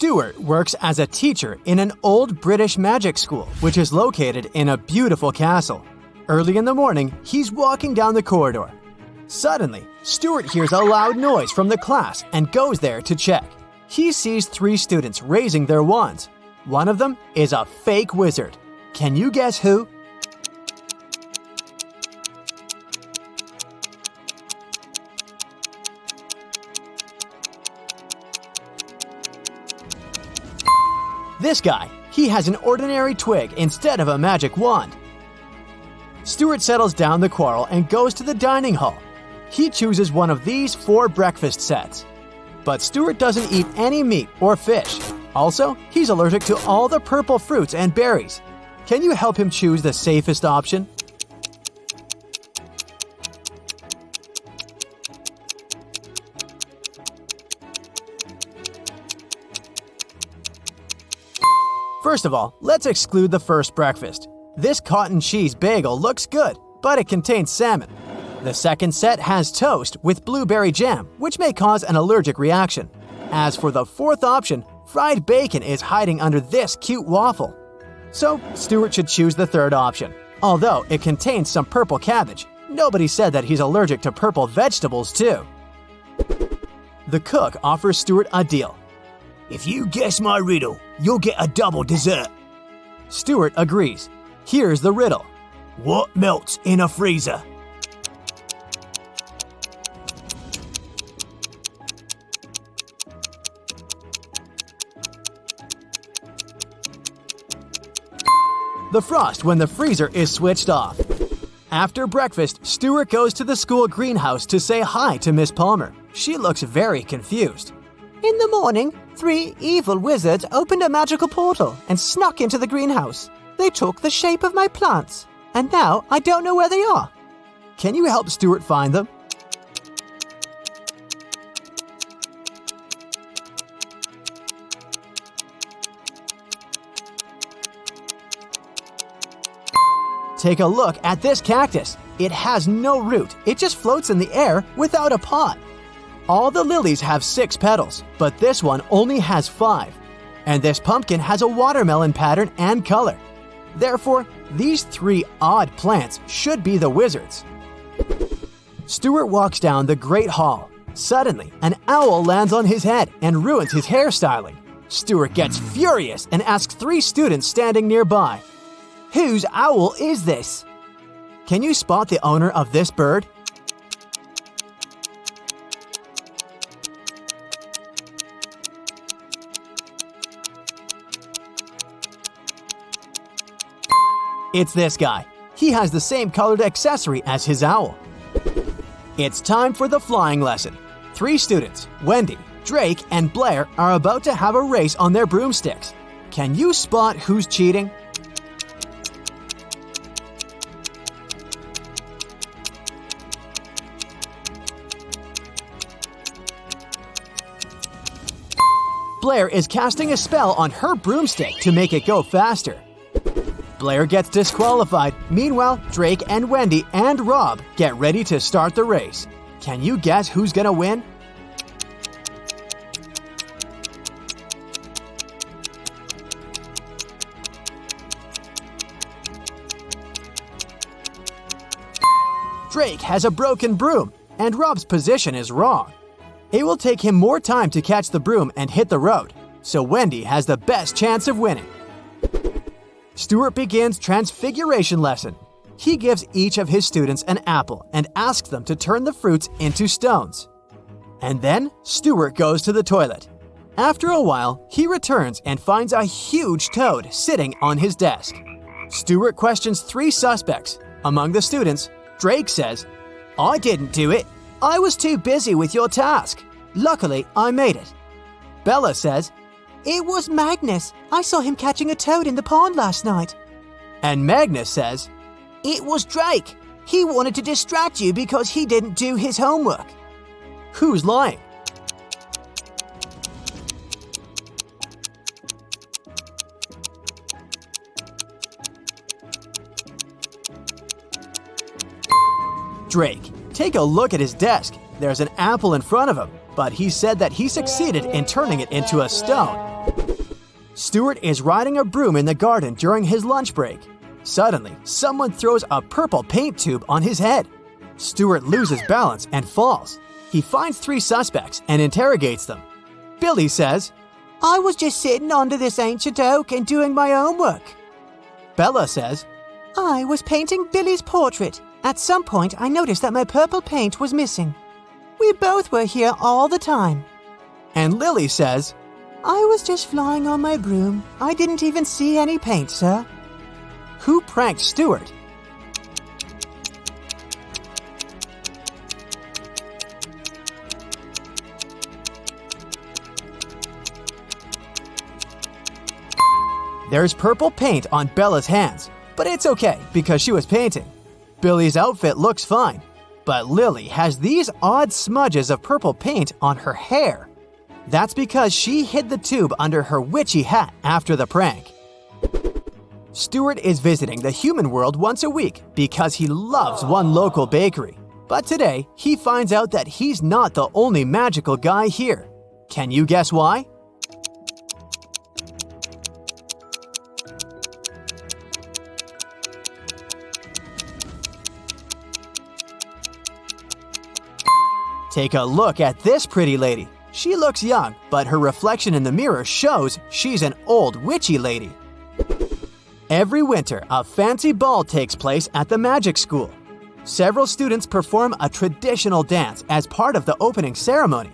Stuart works as a teacher in an old British magic school, which is located in a beautiful castle. Early in the morning, he's walking down the corridor. Suddenly, Stuart hears a loud noise from the class and goes there to check. He sees 3 students raising their wands. One of them is a fake wizard. Can you guess who? This guy, he has an ordinary twig instead of a magic wand. Stuart settles down the quarrel and goes to the dining hall. He chooses one of these 4 breakfast sets. But Stuart doesn't eat any meat or fish. Also, he's allergic to all the purple fruits and berries. Can you help him choose the safest option? First of all, let's exclude the first breakfast. This cotton cheese bagel looks good, but it contains salmon. The second set has toast with blueberry jam, which may cause an allergic reaction. As for the fourth option, fried bacon is hiding under this cute waffle. So, Stuart should choose the third option. Although it contains some purple cabbage, nobody said that he's allergic to purple vegetables too. The cook offers Stuart a deal. If you guess my riddle, you'll get a double dessert. Stuart agrees. Here's the riddle. What melts in a freezer? The frost when the freezer is switched off. After breakfast, Stuart goes to the school greenhouse to say hi to Miss Palmer. She looks very confused. In the morning, 3 evil wizards opened a magical portal and snuck into the greenhouse. They took the shape of my plants, and now I don't know where they are. Can you help Stuart find them? Take a look at this cactus. It has no root. It just floats in the air without a pot. All the lilies have 6 petals, but this one only has 5. And this pumpkin has a watermelon pattern and color. Therefore, these 3 odd plants should be the wizards. Stuart walks down the Great Hall. Suddenly, an owl lands on his head and ruins his hairstyling. Stuart gets furious and asks 3 students standing nearby, "Whose owl is this?" Can you spot the owner of this bird? It's this guy. He has the same colored accessory as his owl. It's time for the flying lesson. 3 students, Wendy, Drake, and Blair, are about to have a race on their broomsticks. Can you spot who's cheating? Blair is casting a spell on her broomstick to make it go faster. Blair gets disqualified. Meanwhile, Drake and Wendy and Rob get ready to start the race. Can you guess who's gonna win? Drake has a broken broom, and Rob's position is wrong. It will take him more time to catch the broom and hit the road, so Wendy has the best chance of winning. Stuart begins Transfiguration lesson. He gives each of his students an apple and asks them to turn the fruits into stones. And then Stuart goes to the toilet. After a while, he returns and finds a huge toad sitting on his desk. Stuart questions 3 suspects. Among the students, Drake says, "I didn't do it. I was too busy with your task. Luckily, I made it." Bella says, It was Magnus. I saw him catching a toad in the pond last night. And Magnus says, It was Drake. He wanted to distract you because he didn't do his homework. Who's lying? Drake. Take a look at his desk. There's an apple in front of him, but he said that he succeeded in turning it into a stone. Stuart is riding a broom in the garden during his lunch break. Suddenly, someone throws a purple paint tube on his head. Stuart loses balance and falls. He finds 3 suspects and interrogates them. Billy says, I was just sitting under this ancient oak and doing my own work. Bella says, I was painting Billy's portrait. At some point, I noticed that my purple paint was missing. We both were here all the time. And Lily says, I was just flying on my broom. I didn't even see any paint, sir. Who pranked Stuart? There's purple paint on Bella's hands, but it's okay because she was painting. Billy's outfit looks fine, but Lily has these odd smudges of purple paint on her hair. That's because she hid the tube under her witchy hat after the prank. Stuart is visiting the human world once a week because he loves one local bakery. But today, he finds out that he's not the only magical guy here. Can you guess why? Take a look at this pretty lady. She looks young, but her reflection in the mirror shows she's an old witchy lady. Every winter, a fancy ball takes place at the magic school. Several students perform a traditional dance as part of the opening ceremony.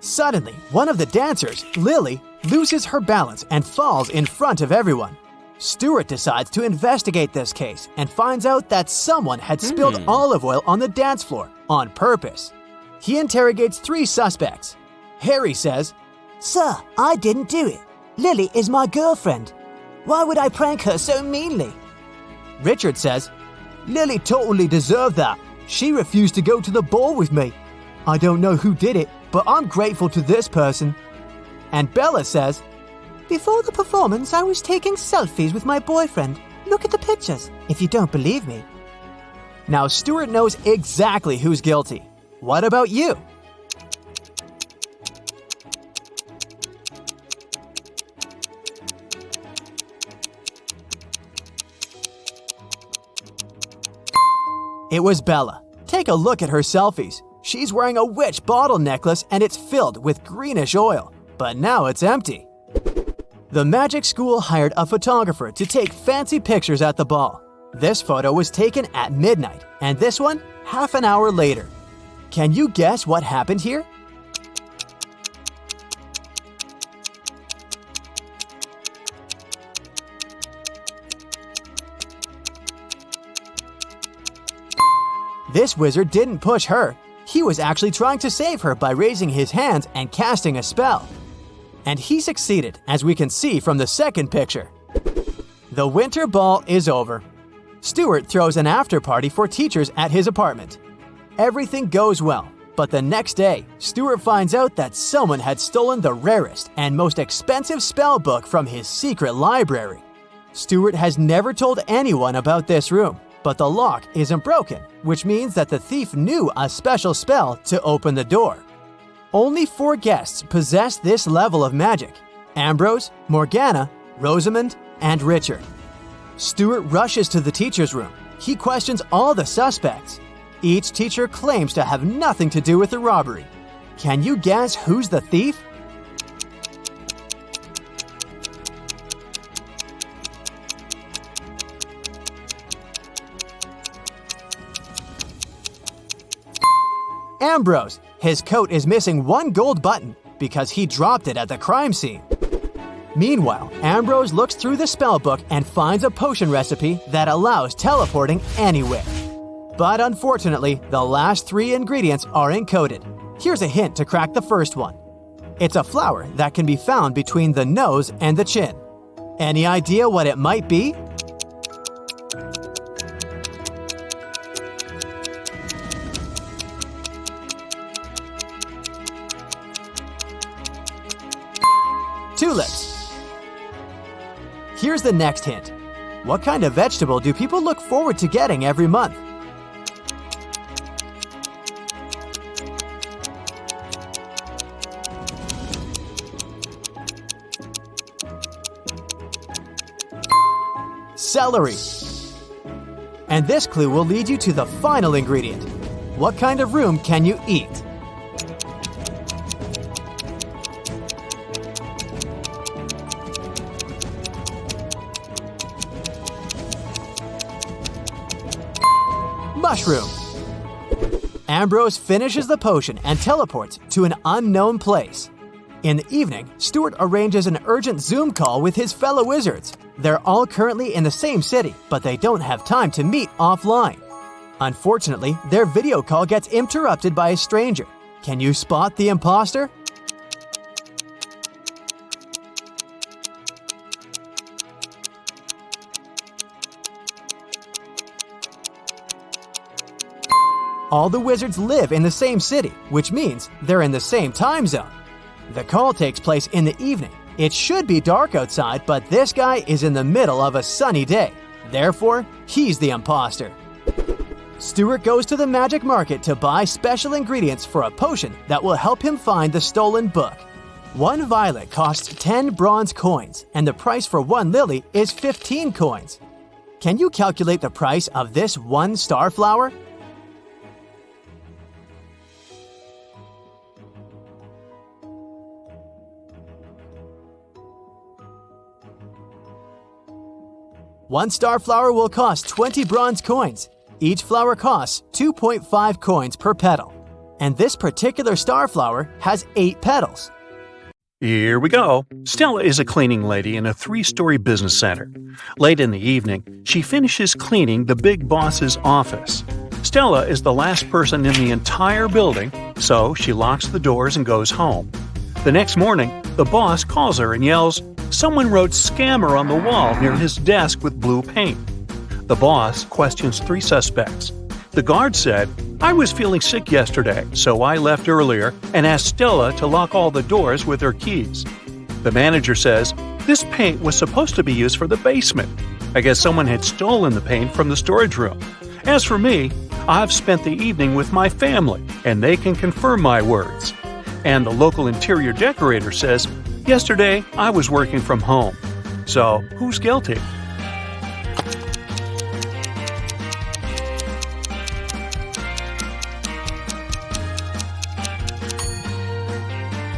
Suddenly, one of the dancers, Lily, loses her balance and falls in front of everyone. Stuart decides to investigate this case and finds out that someone had spilled olive oil on the dance floor on purpose. He interrogates 3 suspects. Harry says, Sir, I didn't do it. Lily is my girlfriend. Why would I prank her so meanly? Richard says, Lily totally deserved that. She refused to go to the ball with me. I don't know who did it, but I'm grateful to this person. And Bella says, Before the performance, I was taking selfies with my boyfriend. Look at the pictures, if you don't believe me. Now Stuart knows exactly who's guilty. What about you? It was Bella. Take a look at her selfies. She's wearing a witch bottle necklace and it's filled with greenish oil, but now it's empty. The magic school hired a photographer to take fancy pictures at the ball. This photo was taken at midnight, and this one half an hour later. Can you guess what happened here? This wizard didn't push her. He was actually trying to save her by raising his hands and casting a spell. And he succeeded, as we can see from the second picture. The winter ball is over. Stuart throws an after party for teachers at his apartment. Everything goes well, but the next day, Stuart finds out that someone had stolen the rarest and most expensive spell book from his secret library. Stuart has never told anyone about this room, but the lock isn't broken, which means that the thief knew a special spell to open the door. Only 4 guests possess this level of magic: Ambrose, Morgana, Rosamond, and Richard. Stuart rushes to the teacher's room. He questions all the suspects. Each teacher claims to have nothing to do with the robbery. Can you guess who's the thief? Ambrose. His coat is missing 1 gold button because he dropped it at the crime scene. Meanwhile, Ambrose looks through the spellbook and finds a potion recipe that allows teleporting anywhere. But unfortunately, the last 3 ingredients are encoded. Here's a hint to crack the first one. It's a flower that can be found between the nose and the chin. Any idea what it might be? Tulips. Here's the next hint. What kind of vegetable do people look forward to getting every month? celery. And this clue will lead you to the final ingredient. What kind of room can you eat? Mushroom. Ambrose finishes the potion and teleports to an unknown place. In the evening, Stuart arranges an urgent Zoom call with his fellow wizards. They're all currently in the same city, but they don't have time to meet offline. Unfortunately, their video call gets interrupted by a stranger. Can you spot the imposter? All the wizards live in the same city, which means they're in the same time zone. The call takes place in the evening. It should be dark outside, but this guy is in the middle of a sunny day. Therefore, he's the imposter. Stuart goes to the magic market to buy special ingredients for a potion that will help him find the stolen book. 1 violet costs 10 bronze coins, and the price for 1 lily is 15 coins. Can you calculate the price of this 1 starflower? One starflower will cost 20 bronze coins. Each flower costs 2.5 coins per petal. And this particular starflower has 8 petals. Here we go. Stella is a cleaning lady in a 3-story business center. Late in the evening, she finishes cleaning the big boss's office. Stella is the last person in the entire building, so she locks the doors and goes home. The next morning, the boss calls her and yells, "Someone wrote scammer on the wall near his desk with blue paint." The boss questions 3 suspects. The guard said, "I was feeling sick yesterday, so I left earlier and asked Stella to lock all the doors with her keys." The manager says, "This paint was supposed to be used for the basement. I guess someone had stolen the paint from the storage room. As for me, I've spent the evening with my family, and they can confirm my words." And the local interior decorator says, "Yesterday, I was working from home." So, who's guilty?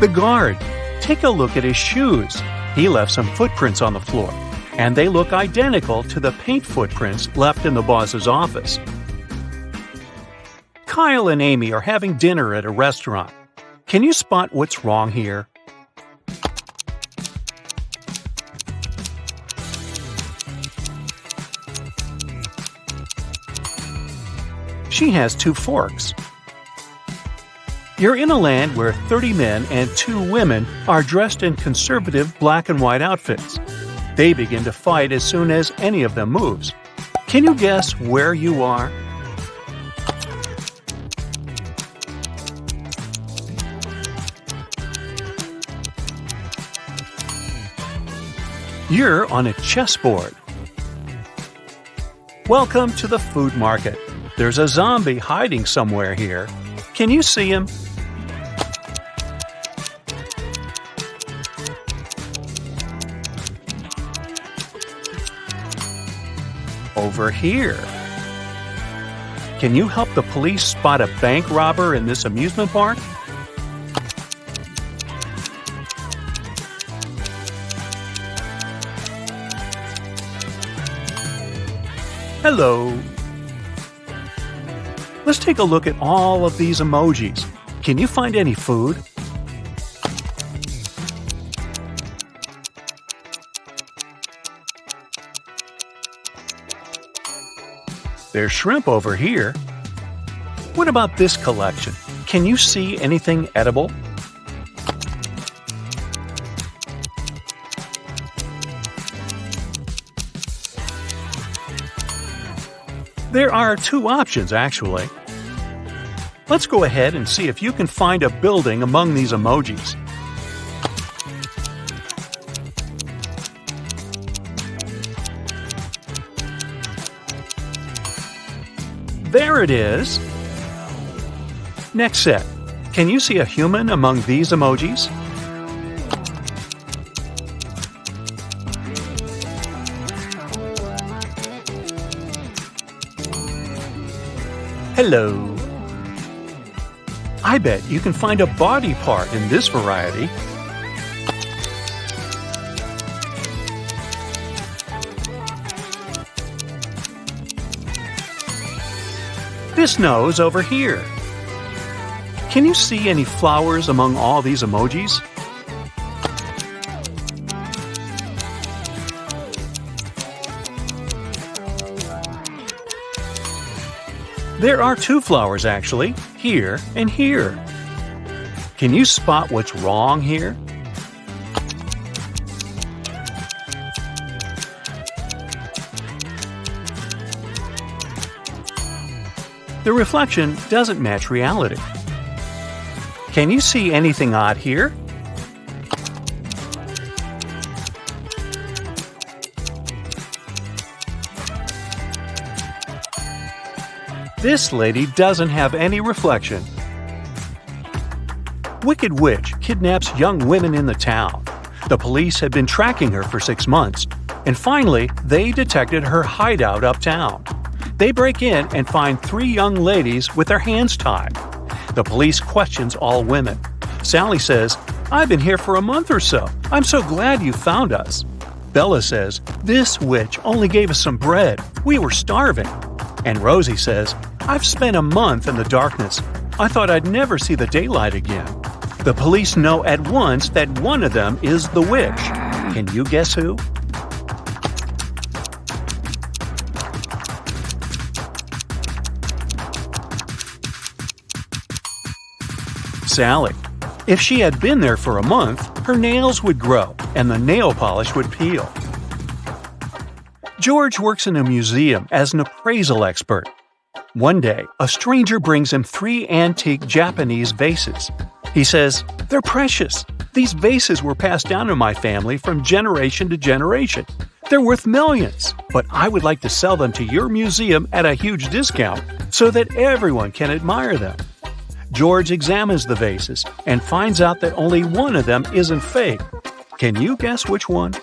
The guard. Take a look at his shoes. He left some footprints on the floor, and they look identical to the paint footprints left in the boss's office. Kyle and Amy are having dinner at a restaurant. Can you spot what's wrong here? She has 2 forks. You're in a land where 30 men and 2 women are dressed in conservative black and white outfits. They begin to fight as soon as any of them moves. Can you guess where you are? You're on a chessboard. Welcome to the food market. There's a zombie hiding somewhere here. Can you see him? Over here. Can you help the police spot a bank robber in this amusement park? Hello. Let's take a look at all of these emojis. Can you find any food? There's shrimp over here. What about this collection? Can you see anything edible? There are 2 options, actually. Let's go ahead and see if you can find a building among these emojis. There it is. Next set. Can you see a human among these emojis? Hello. I bet you can find a body part in this variety. This nose over here. Can you see any flowers among all these emojis? There are two flowers actually, here and here. Can you spot what's wrong here? The reflection doesn't match reality. Can you see anything odd here? This lady doesn't have any reflection. Wicked Witch kidnaps young women in the town. The police had been tracking her for 6 months, and finally, they detected her hideout uptown. They break in and find 3 young ladies with their hands tied. The police questions all women. Sally says, "I've been here for a month or so. I'm so glad you found us." Bella says, "This witch only gave us some bread. We were starving." And Rosie says, "I've spent a month in the darkness. I thought I'd never see the daylight again." The police know at once that one of them is the witch. Can you guess who? Sally. If she had been there for a month, her nails would grow and the nail polish would peel. George works in a museum as an appraisal expert. One day, a stranger brings him 3 antique Japanese vases. He says, "They're precious. These vases were passed down in my family from generation to generation. They're worth millions, but I would like to sell them to your museum at a huge discount so that everyone can admire them." George examines the vases and finds out that only one of them isn't fake. Can you guess which one?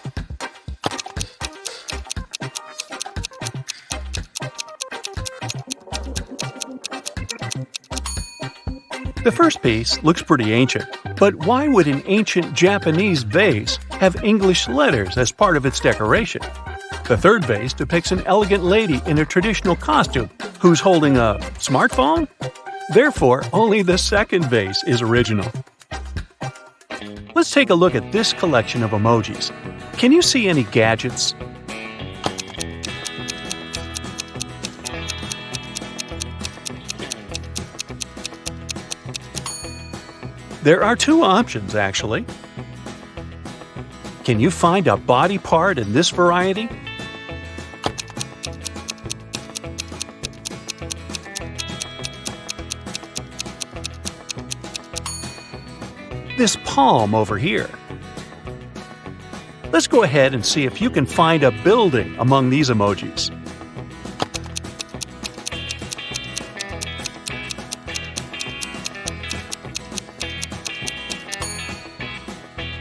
The first piece looks pretty ancient, but why would an ancient Japanese vase have English letters as part of its decoration? The third vase depicts an elegant lady in a traditional costume who's holding a smartphone? Therefore, only the second vase is original. Let's take a look at this collection of emojis. Can you see any gadgets? There are 2 options, actually. Can you find a body part in this variety? This palm over here. Let's go ahead and see if you can find a building among these emojis.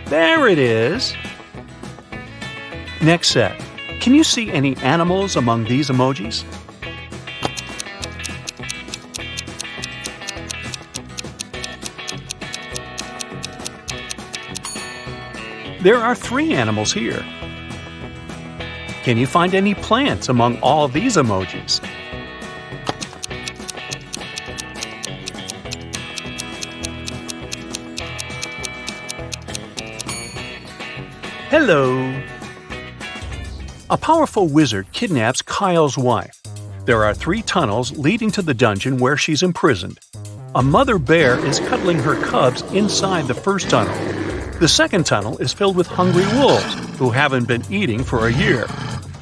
There it is! Next set. Can you see any animals among these emojis? There are 3 animals here. Can you find any plants among all these emojis? Hello! A powerful wizard kidnaps Kyle's wife. There are 3 tunnels leading to the dungeon where she's imprisoned. A mother bear is cuddling her cubs inside the first tunnel. The second tunnel is filled with hungry wolves who haven't been eating for a year.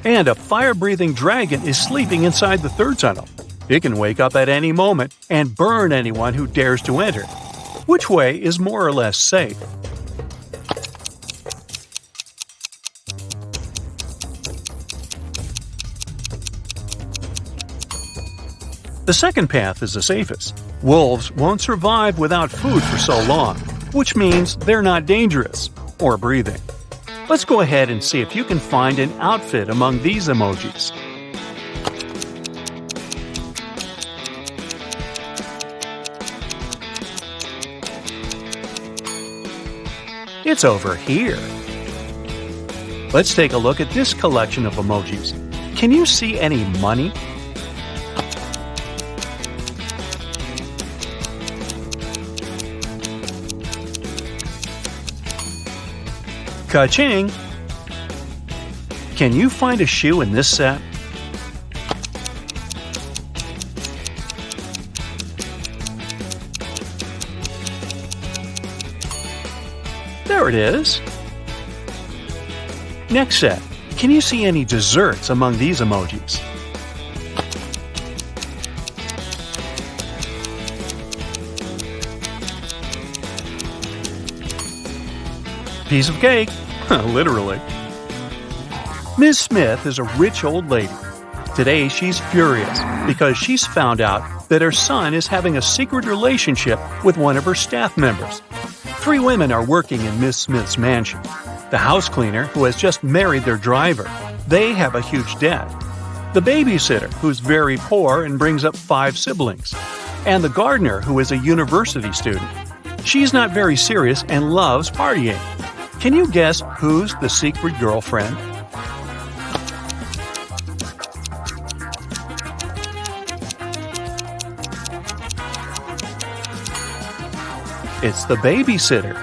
And a fire-breathing dragon is sleeping inside the third tunnel. It can wake up at any moment and burn anyone who dares to enter. Which way is more or less safe? The second path is the safest. Wolves won't survive without food for so long, which means they're not dangerous or breathing. Let's go ahead and see if you can find an outfit among these emojis. It's over here. Let's take a look at this collection of emojis. Can you see any money? Ka-ching! Can you find a shoe in this set? There it is. Next set. Can you see any desserts among these emojis? Piece of cake. Literally. Ms. Smith is a rich old lady. Today she's furious because she's found out that her son is having a secret relationship with one of her staff members. 3 women are working in Ms. Smith's mansion. The house cleaner, who has just married their driver, they have a huge debt. The babysitter, who's very poor and brings up 5 siblings. And the gardener, who is a university student. She's not very serious and loves partying. Can you guess who's the secret girlfriend? It's the babysitter.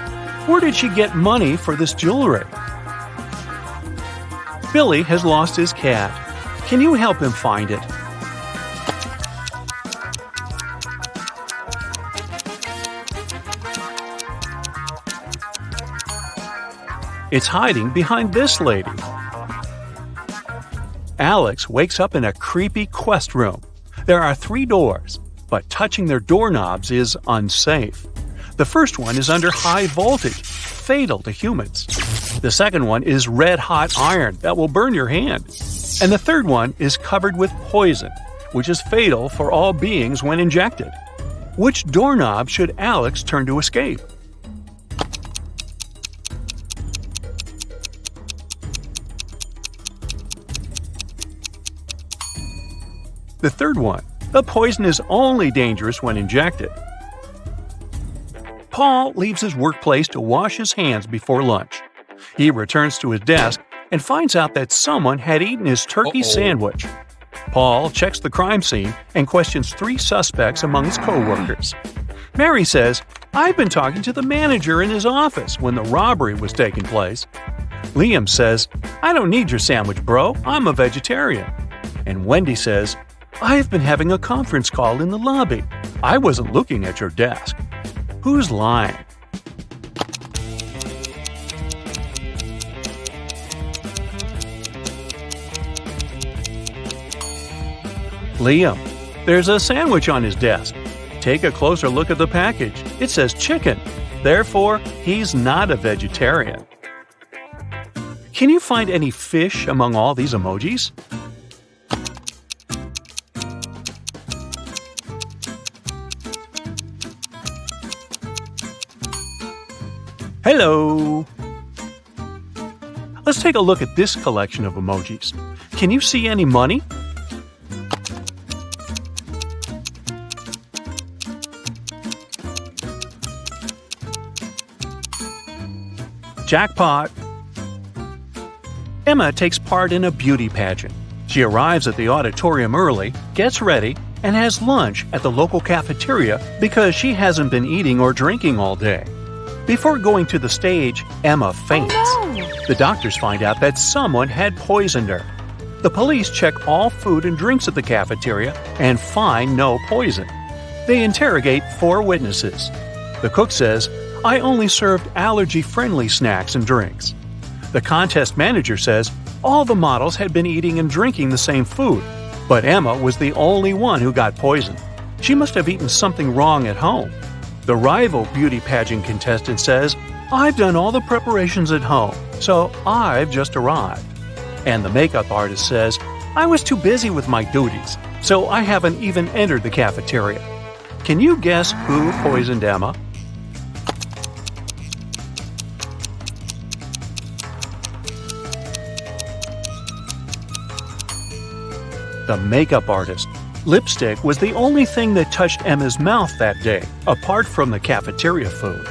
Where did she get money for this jewelry? Billy has lost his cat. Can you help him find it? It's hiding behind this lady. Alex wakes up in a creepy quest room. There are 3 doors, but touching their doorknobs is unsafe. The first one is under high voltage, fatal to humans. The second one is red-hot iron that will burn your hand. And the third one is covered with poison, which is fatal for all beings when injected. Which doorknob should Alex turn to escape? The third one. The poison is only dangerous when injected. Paul leaves his workplace to wash his hands before lunch. He returns to his desk and finds out that someone had eaten his turkey sandwich. Paul checks the crime scene and questions 3 suspects among his co-workers. Mary says, "I've been talking to the manager in his office when the robbery was taking place." Liam says, "I don't need your sandwich, bro. I'm a vegetarian." And Wendy says, "I've been having a conference call in the lobby. I wasn't looking at your desk." Who's lying? Liam. There's a sandwich on his desk. Take a closer look at the package. It says chicken. Therefore, he's not a vegetarian. Can you find any fish among all these emojis? Hello! Let's take a look at this collection of emojis. Can you see any money? Jackpot! Emma takes part in a beauty pageant. She arrives at the auditorium early, gets ready, and has lunch at the local cafeteria because she hasn't been eating or drinking all day. Before going to the stage, Emma faints. Oh, no. The doctors find out that someone had poisoned her. The police check all food and drinks at the cafeteria and find no poison. They interrogate 4 witnesses. The cook says, "I only served allergy-friendly snacks and drinks." The contest manager says all the models had been eating and drinking the same food, but Emma was the only one who got poisoned. She must have eaten something wrong at home. The rival beauty pageant contestant says, "I've done all the preparations at home, so I've just arrived." And the makeup artist says, "I was too busy with my duties, so I haven't even entered the cafeteria." Can you guess who poisoned Emma? The makeup artist. Lipstick was the only thing that touched Emma's mouth that day, apart from the cafeteria food.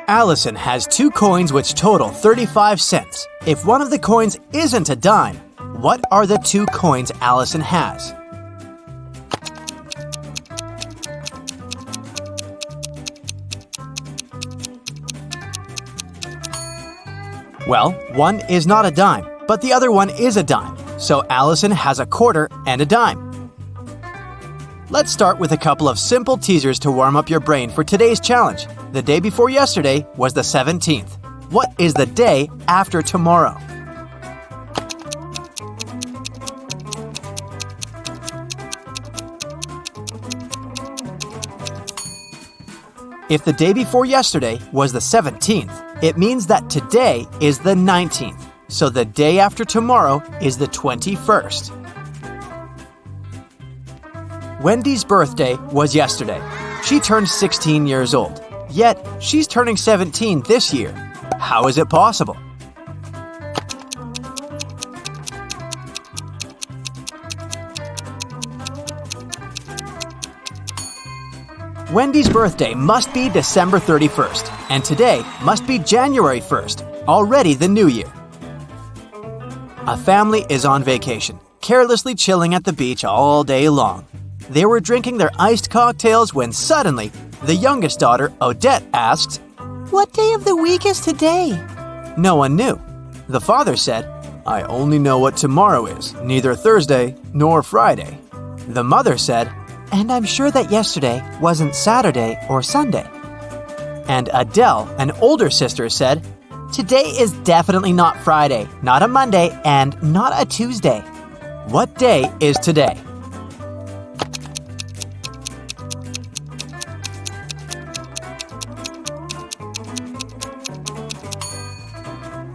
Allison has 2 coins which total 35 cents. If one of the coins isn't a dime, what are the 2 coins Allison has? Well, one is not a dime, but the other one is a dime, so Allison has a quarter and a dime. Let's start with a couple of simple teasers to warm up your brain for today's challenge. The day before yesterday was the 17th. What is the day after tomorrow? If the day before yesterday was the 17th, it means that today is the 19th, so the day after tomorrow is the 21st. Wendy's birthday was yesterday. She turned 16 years old, yet she's turning 17 this year. How is it possible? Wendy's birthday must be December 31st, and today must be January 1st, already the new year. A family is on vacation, carelessly chilling at the beach all day long. They were drinking their iced cocktails when suddenly, the youngest daughter, Odette, asked, What day of the week is today? No one knew. The father said, I only know what tomorrow is, neither Thursday nor Friday. The mother said, And I'm sure that yesterday wasn't Saturday or Sunday. And Adele, an older sister, said, Today is definitely not Friday, not a Monday, and not a Tuesday. What day is today?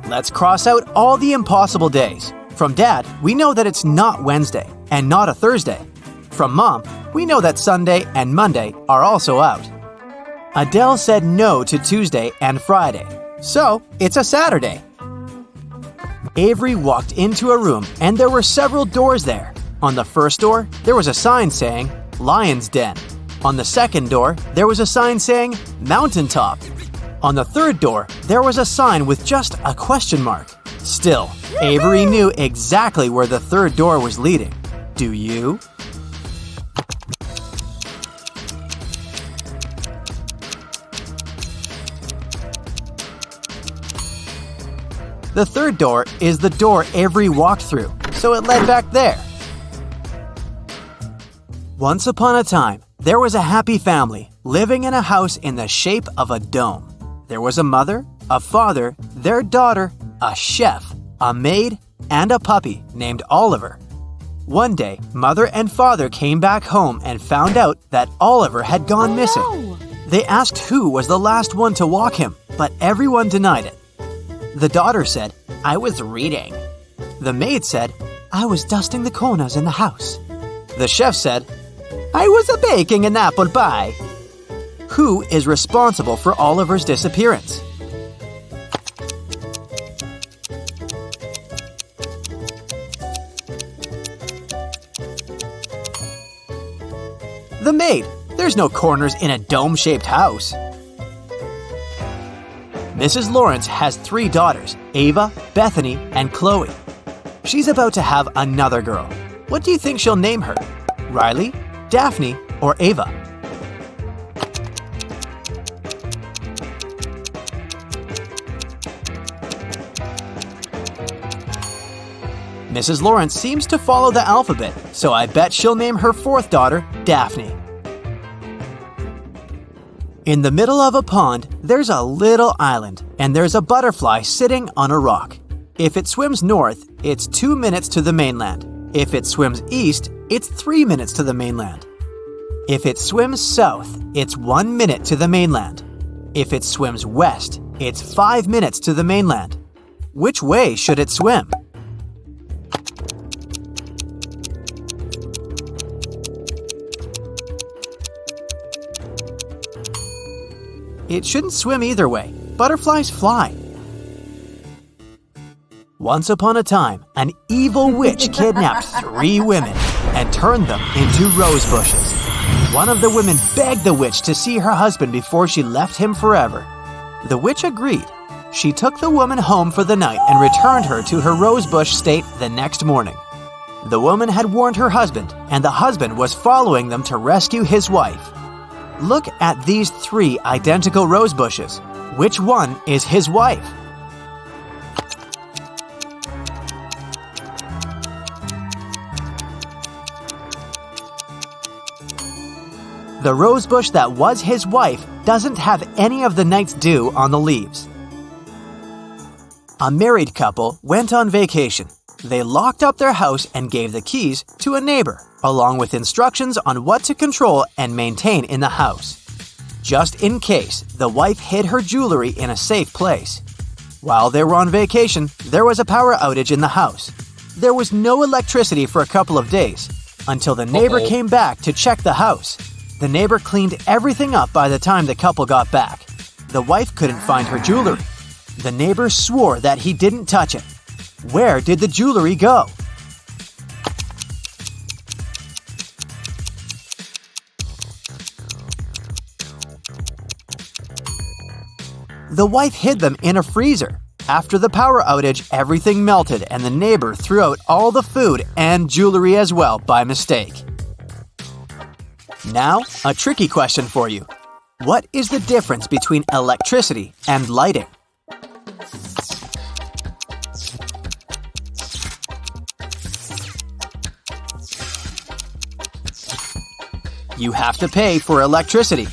Let's cross out all the impossible days. From Dad, we know that it's not Wednesday and not a Thursday. From Mom, we know that Sunday and Monday are also out. Adele said no to Tuesday and Friday, so it's a Saturday. Avery walked into a room and there were several doors there. On the first door, there was a sign saying, Lion's Den. On the second door, there was a sign saying, Mountaintop. On the third door, there was a sign with just a question mark. Still, Avery knew exactly where the third door was leading. Do you? The third door is the door Avery walked through, so it led back there. Once upon a time, there was a happy family living in a house in the shape of a dome. There was a mother, a father, their daughter, a chef, a maid, and a puppy named Oliver. One day, mother and father came back home and found out that Oliver had gone missing. They asked who was the last one to walk him, but everyone denied it. The daughter said, I was reading. The maid said, I was dusting the corners in the house. The chef said, I was baking an apple pie. Who is responsible for Oliver's disappearance? The maid. There's no corners in a dome-shaped house. Mrs. Lawrence has 3 daughters, Ava, Bethany, and Chloe. She's about to have another girl. What do you think she'll name her? Riley, Daphne, or Ava? Mrs. Lawrence seems to follow the alphabet, so I bet she'll name her 4th daughter Daphne. In the middle of a pond, there's a little island, and there's a butterfly sitting on a rock. If it swims north, it's 2 minutes to the mainland. If it swims east, it's 3 minutes to the mainland. If it swims south, it's 1 minute to the mainland. If it swims west, it's 5 minutes to the mainland. Which way should it swim? It shouldn't swim either way. Butterflies fly. Once upon a time, an evil witch kidnapped 3 women and turned them into rose bushes. One of the women begged the witch to see her husband before she left him forever. The witch agreed. She took the woman home for the night and returned her to her rosebush state the next morning. The woman had warned her husband, and the husband was following them to rescue his wife. Look at these 3 identical rose bushes. Which one is his wife? The rosebush that was his wife doesn't have any of the night's dew on the leaves. A married couple went on vacation. They locked up their house and gave the keys to a neighbor, along with instructions on what to control and maintain in the house. Just in case, the wife hid her jewelry in a safe place. While they were on vacation, there was a power outage in the house. There was no electricity for a couple of days, until the neighbor came back to check the house. The neighbor cleaned everything up by the time the couple got back. The wife couldn't find her jewelry. The neighbor swore that he didn't touch it. Where did the jewelry go? The wife hid them in a freezer. After the power outage, everything melted and the neighbor threw out all the food and jewelry as well by mistake. Now, a tricky question for you. What is the difference between electricity and lighting? You have to pay for electricity.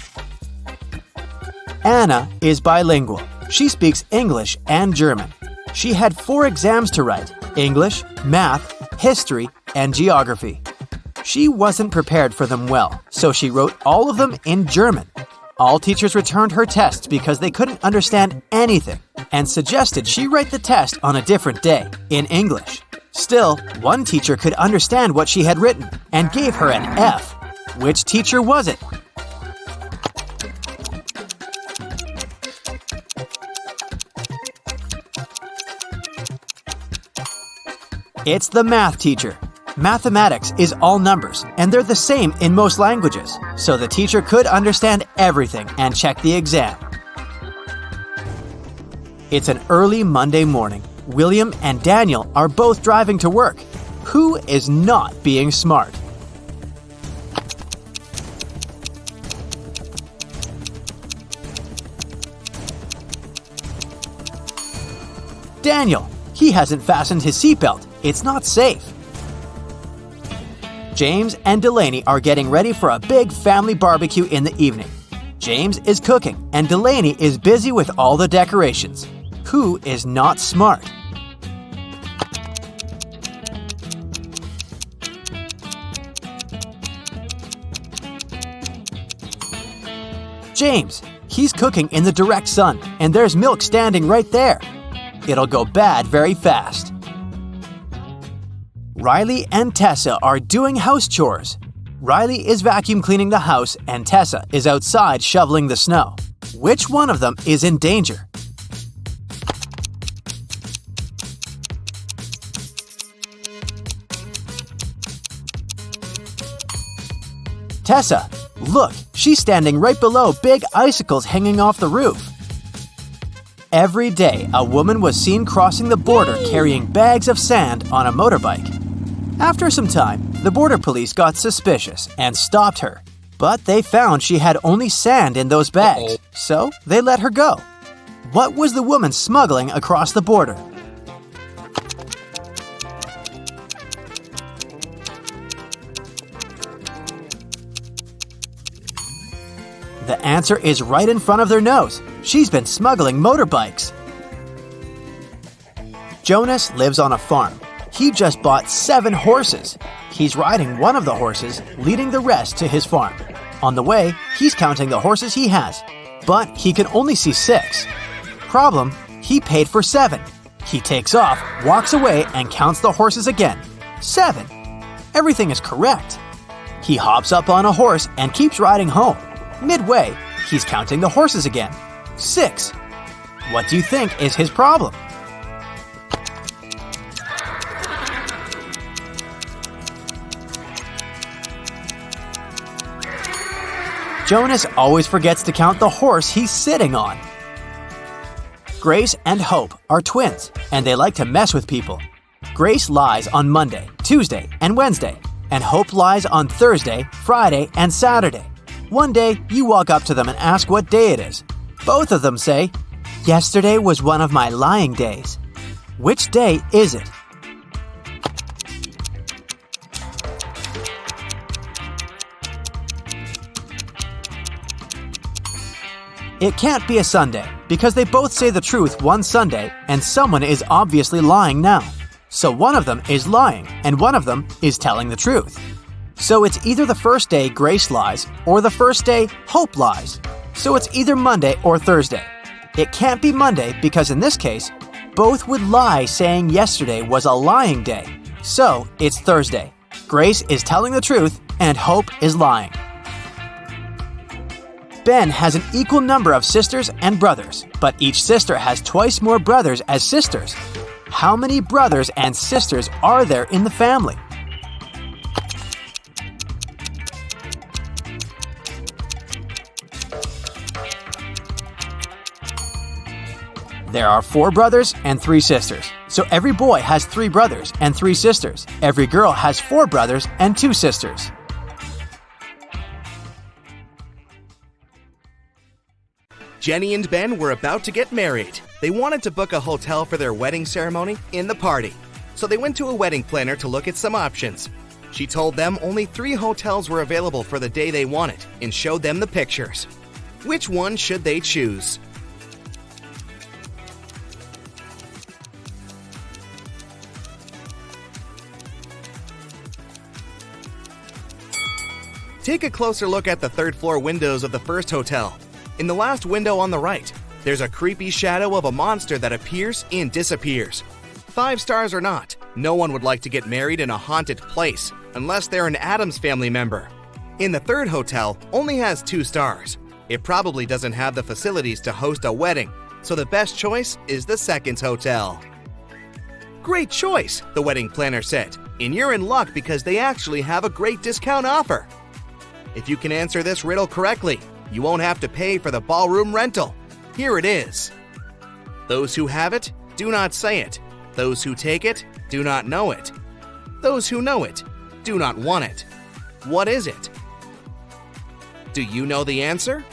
Anna is bilingual. She speaks English and German. She had 4 exams to write: English, math, history, and geography. She wasn't prepared for them well, so she wrote all of them in German. All teachers returned her tests because they couldn't understand anything and suggested she write the test on a different day, in English. Still, one teacher could understand what she had written and gave her an F. Which teacher was it? It's the math teacher. Mathematics is all numbers, and they're the same in most languages, so the teacher could understand everything and check the exam. It's an early Monday morning. William and Daniel are both driving to work. Who is not being smart? Daniel. He hasn't fastened his seatbelt. It's not safe. James and Delaney are getting ready for a big family barbecue in the evening. James is cooking and Delaney is busy with all the decorations. Who is not smart? James. He's cooking in the direct sun and there's milk standing right there. It'll go bad very fast. Riley and Tessa are doing house chores. Riley is vacuum cleaning the house and Tessa is outside shoveling the snow. Which one of them is in danger? Tessa, look, she's standing right below big icicles hanging off the roof. Every day, a woman was seen crossing the border carrying bags of sand on a motorbike. After some time, the border police got suspicious and stopped her. But they found she had only sand in those bags, so they let her go. What was the woman smuggling across the border? The answer is right in front of their nose. She's been smuggling motorbikes. Jonas lives on a farm. He just bought 7 horses. He's riding one of the horses, leading the rest to his farm. On the way, he's counting the horses he has, but he can only see 6. Problem, he paid for 7. He takes off, walks away, and counts the horses again. 7. Everything is correct. He hops up on a horse and keeps riding home. Midway, he's counting the horses again. 6. What do you think is his problem? Jonas always forgets to count the horse he's sitting on. Grace and Hope are twins, and they like to mess with people. Grace lies on Monday, Tuesday, and Wednesday, and Hope lies on Thursday, Friday, and Saturday. One day, you walk up to them and ask what day it is. Both of them say, "Yesterday was one of my lying days." Which day is it? It can't be a Sunday, because they both say the truth one Sunday, and someone is obviously lying now. So one of them is lying, and one of them is telling the truth. So it's either the first day Grace lies, or the first day Hope lies. So it's either Monday or Thursday. It can't be Monday because in this case, both would lie saying yesterday was a lying day. So it's Thursday. Grace is telling the truth, and Hope is lying. Ben has an equal number of sisters and brothers, but each sister has twice more brothers as sisters. How many brothers and sisters are there in the family? There are 4 brothers and 3 sisters. So every boy has 3 brothers and 3 sisters. Every girl has 4 brothers and 2 sisters. Jenny and Ben were about to get married. They wanted to book a hotel for their wedding ceremony in the party. So they went to a wedding planner to look at some options. She told them only 3 hotels were available for the day they wanted and showed them the pictures. Which one should they choose? Take a closer look at the 3rd floor windows of the first hotel. In the last window on the right, there's a creepy shadow of a monster that appears and disappears. 5 stars or not, no one would like to get married in a haunted place unless they're an Addams Family member. In the 3rd hotel, only has 2 stars. It probably doesn't have the facilities to host a wedding, so the best choice is the 2nd hotel. Great choice, the wedding planner said, and you're in luck because they actually have a great discount offer. If you can answer this riddle correctly, you won't have to pay for the ballroom rental. Here it is. Those who have it, do not say it. Those who take it, do not know it. Those who know it, do not want it. What is it? Do you know the answer?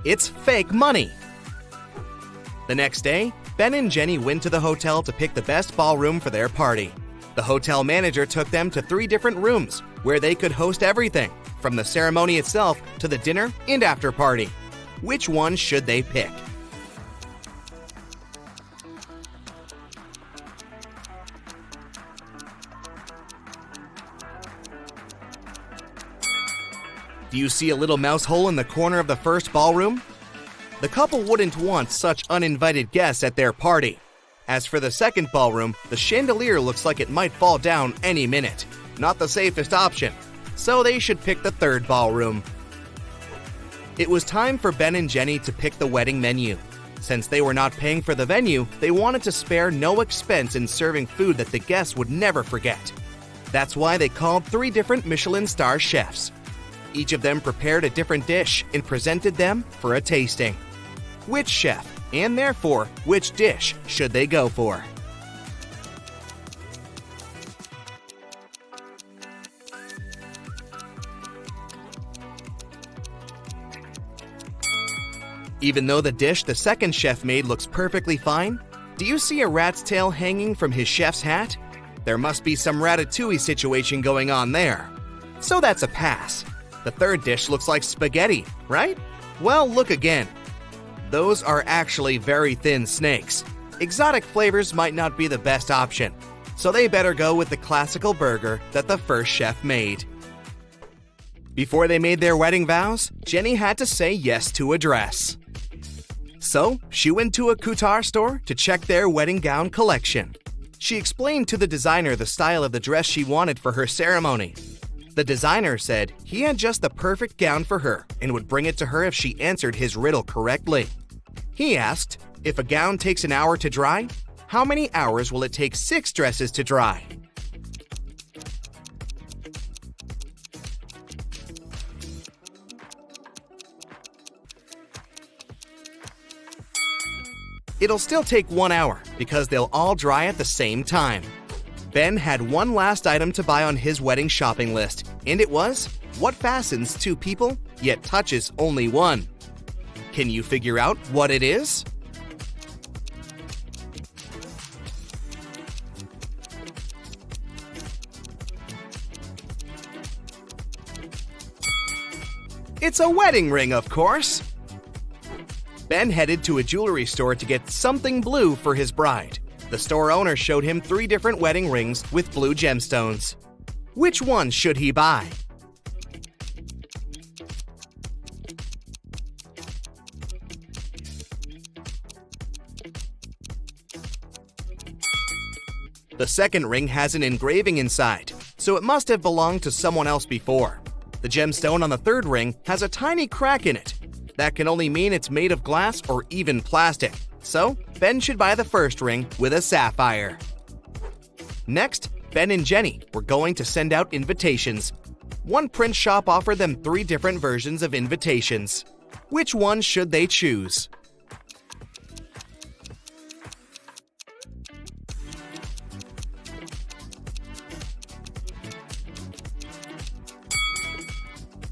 It's fake money. The next day, Ben and Jenny went to the hotel to pick the best ballroom for their party. The hotel manager took them to 3 different rooms where they could host everything, from the ceremony itself to the dinner and after party. Which one should they pick? Do you see a little mouse hole in the corner of the first ballroom? The couple wouldn't want such uninvited guests at their party. As for the second ballroom, the chandelier looks like it might fall down any minute. Not the safest option, so they should pick the 3rd ballroom. It was time for Ben and Jenny to pick the wedding menu. Since they were not paying for the venue, they wanted to spare no expense in serving food that the guests would never forget. That's why they called 3 different Michelin star chefs. Each of them prepared a different dish and presented them for a tasting. Which chef, and therefore, which dish should they go for? Even though the dish the second chef made looks perfectly fine, do you see a rat's tail hanging from his chef's hat? There must be some ratatouille situation going on there. So that's a pass. The 3rd dish looks like spaghetti, right? Well, look again. Those are actually very thin snakes. Exotic flavors might not be the best option, so they better go with the classical burger that the first chef made. Before they made their wedding vows, Jenny had to say yes to a dress. So, she went to a couture store to check their wedding gown collection. She explained to the designer the style of the dress she wanted for her ceremony. The designer said he had just the perfect gown for her and would bring it to her if she answered his riddle correctly. He asked, if a gown takes an hour to dry, how many hours will it take 6 dresses to dry? It'll still take 1 hour because they'll all dry at the same time. Ben had one last item to buy on his wedding shopping list, and it was what fastens 2 people yet touches only one. Can you figure out what it is? It's a wedding ring, of course. Ben headed to a jewelry store to get something blue for his bride. The store owner showed him 3 different wedding rings with blue gemstones. Which one should he buy? The second ring has an engraving inside, so it must have belonged to someone else before. The gemstone on the third ring has a tiny crack in it. That can only mean it's made of glass or even plastic. So, Ben should buy the first ring with a sapphire. Next, Ben and Jenny were going to send out invitations. One print shop offered them 3 different versions of invitations. Which one should they choose?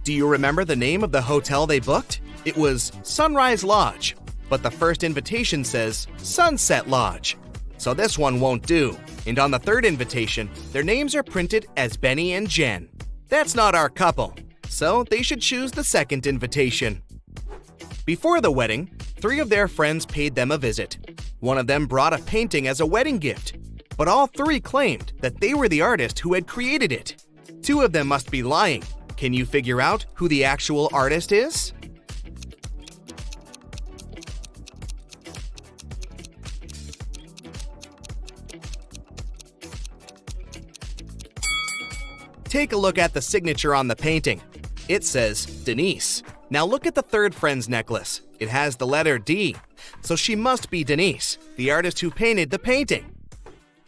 Do you remember the name of the hotel they booked? It was Sunrise Lodge, but the first invitation says Sunset Lodge. So this one won't do. And on the third invitation, their names are printed as Benny and Jen. That's not our couple, so they should choose the second invitation. Before the wedding, 3 of their friends paid them a visit. One of them brought a painting as a wedding gift, but all 3 claimed that they were the artist who had created it. 2 of them must be lying. Can you figure out who the actual artist is? Take a look at the signature on the painting. It says Denise. Now look at the third friend's necklace. It has the letter D, so she must be Denise, the artist who painted the painting.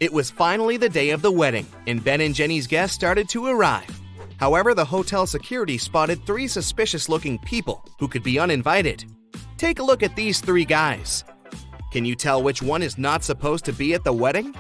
It was finally the day of the wedding, and Ben and Jenny's guests started to arrive. However, the hotel security spotted 3 suspicious-looking people who could be uninvited. Take a look at these 3 guys. Can you tell which one is not supposed to be at the wedding?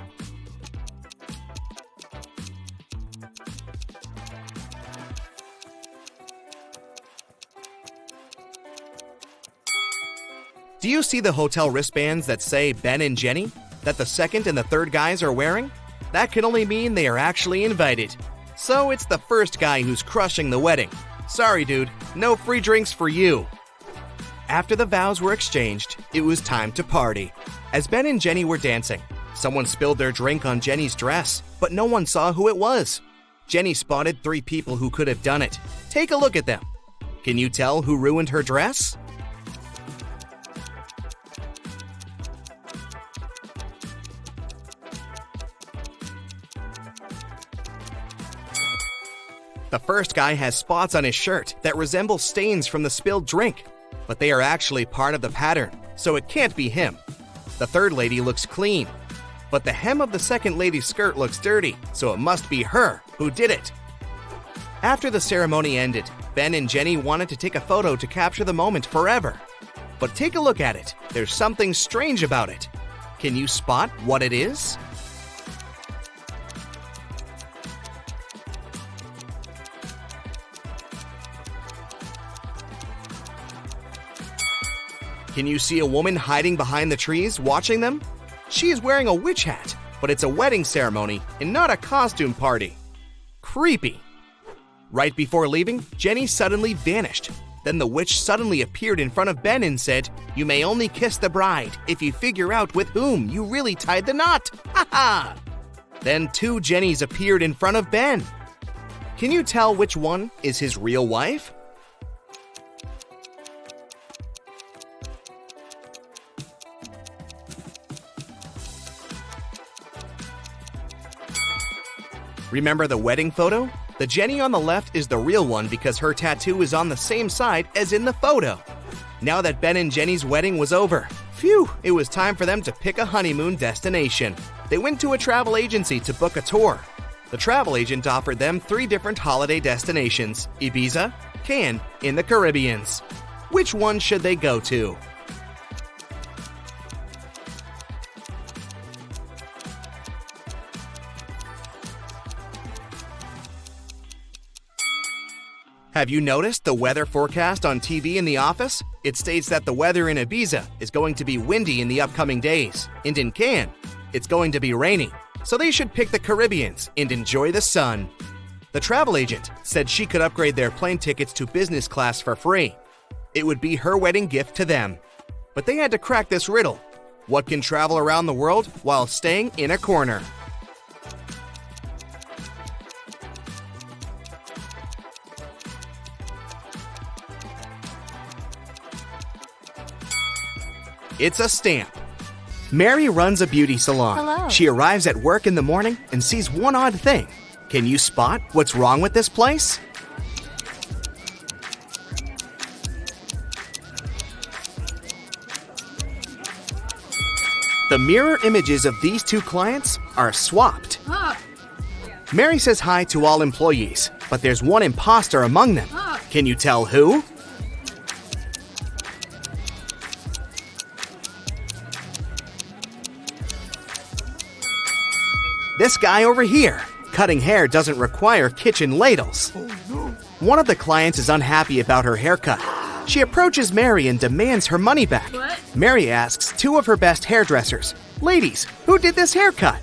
Do you see the hotel wristbands that say Ben and Jenny that the second and the third guys are wearing? That can only mean they are actually invited. So it's the first guy who's crushing the wedding. Sorry, dude, no free drinks for you. After the vows were exchanged, it was time to party. As Ben and Jenny were dancing, someone spilled their drink on Jenny's dress, but no one saw who it was. Jenny spotted 3 people who could have done it. Take a look at them. Can you tell who ruined her dress? The first guy has spots on his shirt that resemble stains from the spilled drink, but they are actually part of the pattern, so it can't be him. The third lady looks clean, but the hem of the second lady's skirt looks dirty, so it must be her who did it. After the ceremony ended, Ben and Jenny wanted to take a photo to capture the moment forever. But take a look at it. There's something strange about it. Can you spot what it is? Can you see a woman hiding behind the trees watching them? She is wearing a witch hat, but it's a wedding ceremony and not a costume party. Creepy. Right before leaving, Jenny suddenly vanished. Then the witch suddenly appeared in front of Ben and said, "You may only kiss the bride if you figure out with whom you really tied the knot." Ha ha! Then 2 Jennys appeared in front of Ben. Can you tell which one is his real wife? Remember the wedding photo? The Jenny on the left is the real one because her tattoo is on the same side as in the photo. Now that Ben and Jenny's wedding was over, phew, it was time for them to pick a honeymoon destination. They went to a travel agency to book a tour. The travel agent offered them 3 different holiday destinations: Ibiza, Cannes, and the Caribbeans. Which one should they go to? Have you noticed the weather forecast on TV in the office? It states that the weather in Ibiza is going to be windy in the upcoming days, and in Cannes, it's going to be rainy. So they should pick the Caribbeans and enjoy the sun. The travel agent said she could upgrade their plane tickets to business class for free. It would be her wedding gift to them. But they had to crack this riddle. What can travel around the world while staying in a corner? It's a stamp. Mary runs a beauty salon. Hello. She arrives at work in the morning and sees one odd thing. Can you spot what's wrong with this place? The mirror images of these two clients are swapped. Mary says hi to all employees, but there's one imposter among them. Can you tell who? This guy over here. Cutting hair doesn't require kitchen ladles. One of the clients is unhappy about her haircut. She approaches Mary and demands her money back. Mary asks two of her best hairdressers, "Ladies, who did this haircut?"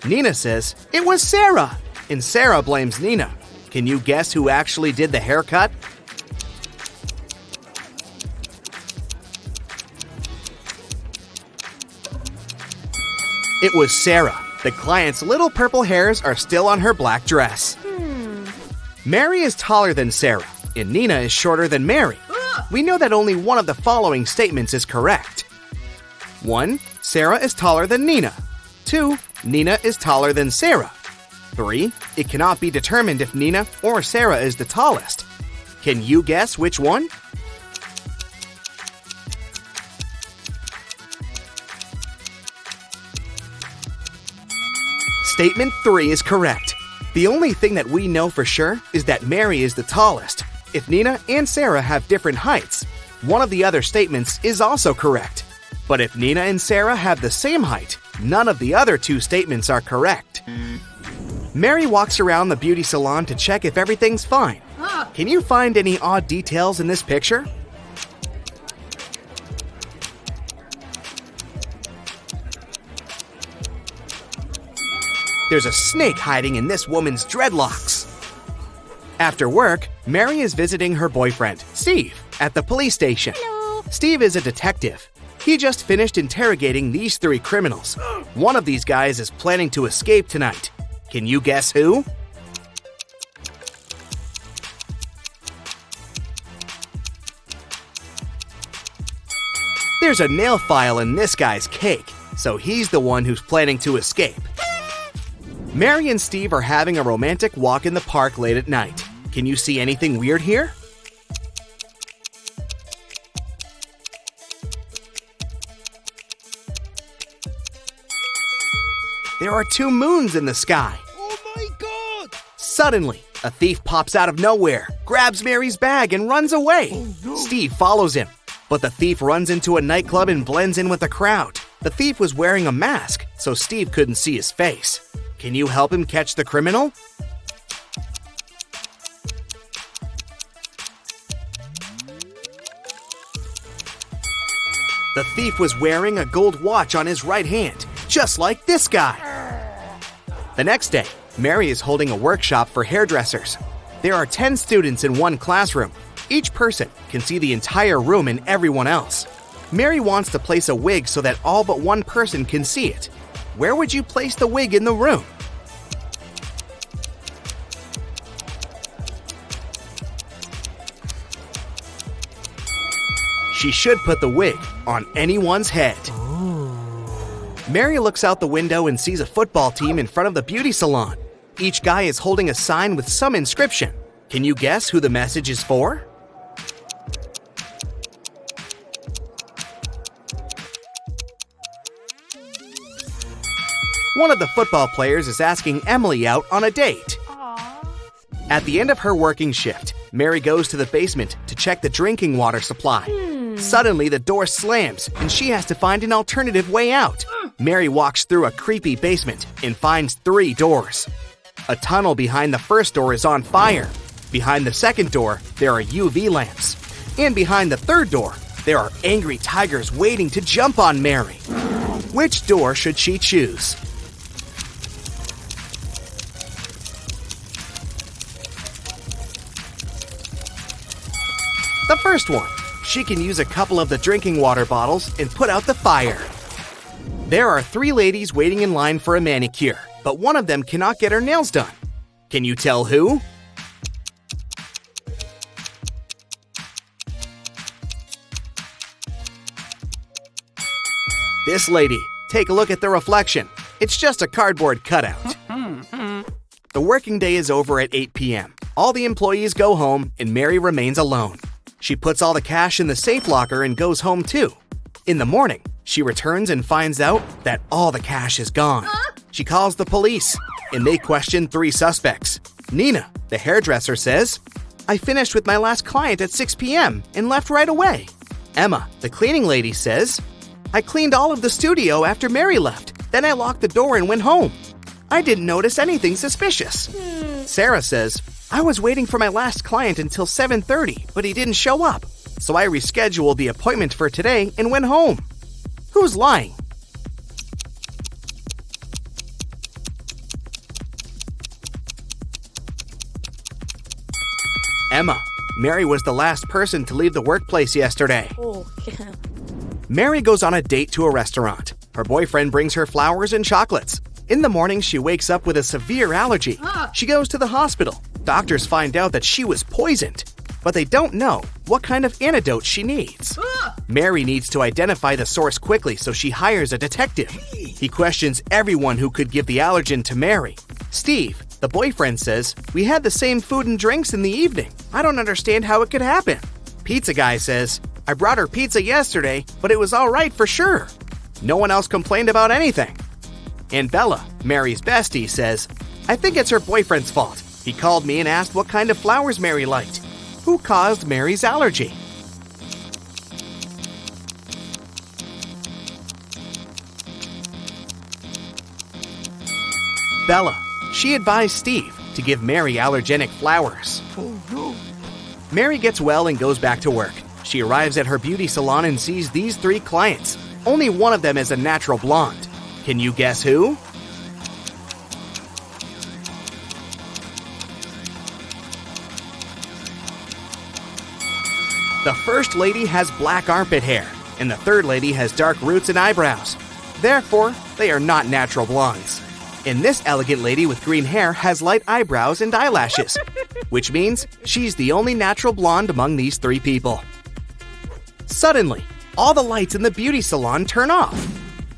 Nina says, "It was Sarah." And Sarah blames Nina. Can you guess who actually did the haircut? It was Sarah. The client's little purple hairs are still on her black dress. Mary is taller than Sarah, and Nina is shorter than Mary. We know that only one of the following statements is correct. 1. Sarah is taller than Nina. 2. Nina is taller than Sarah. 3. It cannot be determined if Nina or Sarah is the tallest. Can you guess which one? Statement 3 is correct. The only thing that we know for sure is that Mary is the tallest. If Nina and Sarah have different heights, one of the other statements is also correct. But if Nina and Sarah have the same height, none of the other two statements are correct. Mary walks around the beauty salon to check if everything's fine. Can you find any odd details in this picture? There's a snake hiding in this woman's dreadlocks. After work, Mary is visiting her boyfriend, Steve, at the police station. Hello. Steve is a detective. He just finished interrogating these three criminals. One of these guys is planning to escape tonight. Can you guess who? There's a nail file in this guy's cake, so he's the one who's planning to escape. Mary and Steve are having a romantic walk in the park late at night. Can you see anything weird here? There are two moons in the sky. Oh my god! Suddenly, a thief pops out of nowhere, grabs Mary's bag, and runs away. Oh, no. Steve follows him, but the thief runs into a nightclub and blends in with the crowd. The thief was wearing a mask, so Steve couldn't see his face. Can you help him catch the criminal? The thief was wearing a gold watch on his right hand, just like this guy. The next day, Mary is holding a workshop for hairdressers. There are 10 students in one classroom. Each person can see the entire room and everyone else. Mary wants to place a wig so that all but one person can see it. Where would you place the wig in the room? She should put the wig on anyone's head. Mary looks out the window and sees a football team in front of the beauty salon. Each guy is holding a sign with some inscription. Can you guess who the message is for? One of the football players is asking Emily out on a date. At the end of her working shift, Mary goes to the basement to check the drinking water supply. Suddenly, the door slams, and she has to find an alternative way out. Mary walks through a creepy basement and finds 3 doors. A tunnel behind the first door is on fire. Behind the second door, there are UV lamps. And behind the third door, there are angry tigers waiting to jump on Mary. Which door should she choose? The first one. She can use a couple of the drinking water bottles and put out the fire. There are 3 ladies waiting in line for a manicure, but one of them cannot get her nails done. Can you tell who? This lady. Take a look at the reflection. It's just a cardboard cutout. The working day is over at 8 p.m. All the employees go home and Mary remains alone. She puts all the cash in the safe locker and goes home too. In the morning, she returns and finds out that all the cash is gone. She calls the police and they question 3 suspects. Nina, the hairdresser, says, "I finished with my last client at 6 p.m. and left right away." Emma, the cleaning lady, says, "I cleaned all of the studio after Mary left. Then I locked the door and went home. I didn't notice anything suspicious." Sarah says, "I was waiting for my last client until 7:30, but he didn't show up. So I rescheduled the appointment for today and went home." Who's lying? Emma. Mary was the last person to leave the workplace yesterday. Oh, yeah. Mary goes on a date to a restaurant. Her boyfriend brings her flowers and chocolates. In the morning, she wakes up with a severe allergy. She goes to the hospital. Doctors find out that she was poisoned, but they don't know what kind of antidote she needs. Mary needs to identify the source quickly, so she hires a detective. He questions everyone who could give the allergen to Mary. Steve, the boyfriend, says, "We had the same food and drinks in the evening. I don't understand how it could happen." Pizza guy says, "I brought her pizza yesterday, but it was all right for sure. No one else complained about anything." And Bella, Mary's bestie, says, "I think it's her boyfriend's fault. He called me and asked what kind of flowers Mary liked. Who caused Mary's allergy?" Bella. She advised Steve to give Mary allergenic flowers. Mary gets well and goes back to work. She arrives at her beauty salon and sees these 3 clients. Only one of them is a natural blonde. Can you guess who? The first lady has black armpit hair, and the third lady has dark roots and eyebrows. Therefore, they are not natural blondes. And this elegant lady with green hair has light eyebrows and eyelashes, which means she's the only natural blonde among these 3 people. Suddenly, all the lights in the beauty salon turn off.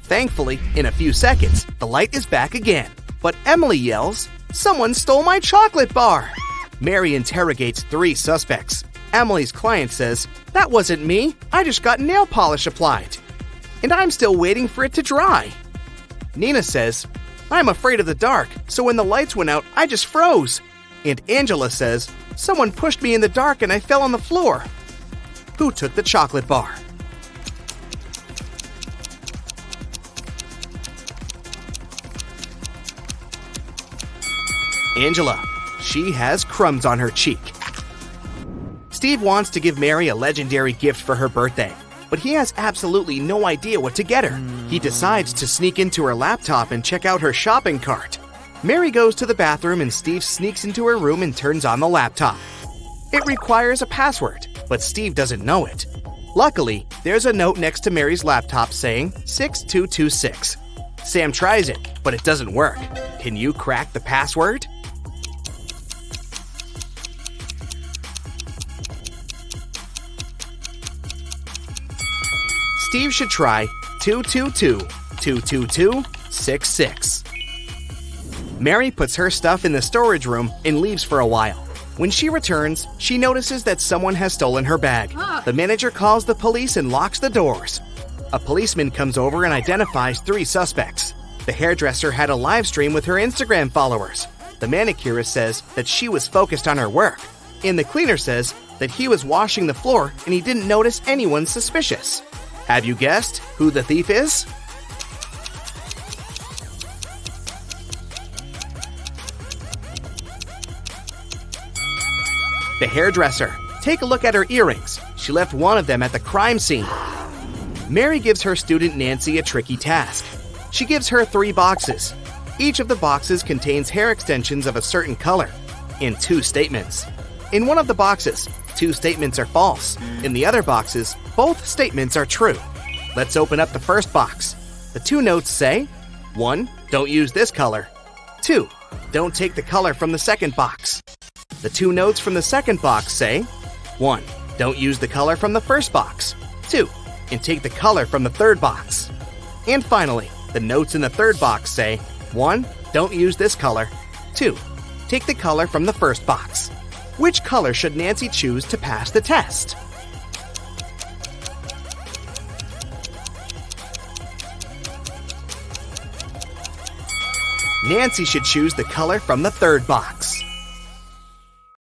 Thankfully, in a few seconds, the light is back again. But Emily yells, "Someone stole my chocolate bar!" Mary interrogates 3 suspects. Emily's client says, "That wasn't me. I just got nail polish applied. And I'm still waiting for it to dry." Nina says, "I'm afraid of the dark, so when the lights went out, I just froze." And Angela says, "Someone pushed me in the dark and I fell on the floor." Who took the chocolate bar? Angela. She has crumbs on her cheek. Steve wants to give Mary a legendary gift for her birthday, but he has absolutely no idea what to get her. He decides to sneak into her laptop and check out her shopping cart. Mary goes to the bathroom and Steve sneaks into her room and turns on the laptop. It requires a password, but Steve doesn't know it. Luckily, there's a note next to Mary's laptop saying 6226. Sam tries it, but it doesn't work. Can you crack the password? Steve should try 222-222-66. Mary puts her stuff in the storage room and leaves for a while. When she returns, she notices that someone has stolen her bag. The manager calls the police and locks the doors. A policeman comes over and identifies 3 suspects. The hairdresser had a live stream with her Instagram followers. The manicurist says that she was focused on her work. And the cleaner says that he was washing the floor and he didn't notice anyone suspicious. Have you guessed who the thief is? The hairdresser. Take a look at her earrings. She left one of them at the crime scene. Mary gives her student Nancy a tricky task. She gives her 3 boxes. Each of the boxes contains hair extensions of a certain color, in 2 statements. In one of the boxes, 2 statements are false. In the other boxes, both statements are true. Let's open up the first box. The 2 notes say, 1. Don't use this color. 2. Don't take the color from the second box. The 2 notes from the second box say, 1. Don't use the color from the first box. 2. And take the color from the third box. And finally, the notes in the third box say, 1. Don't use this color. 2. Take the color from the first box. Which color should Nancy choose to pass the test? Nancy should choose the color from the third box.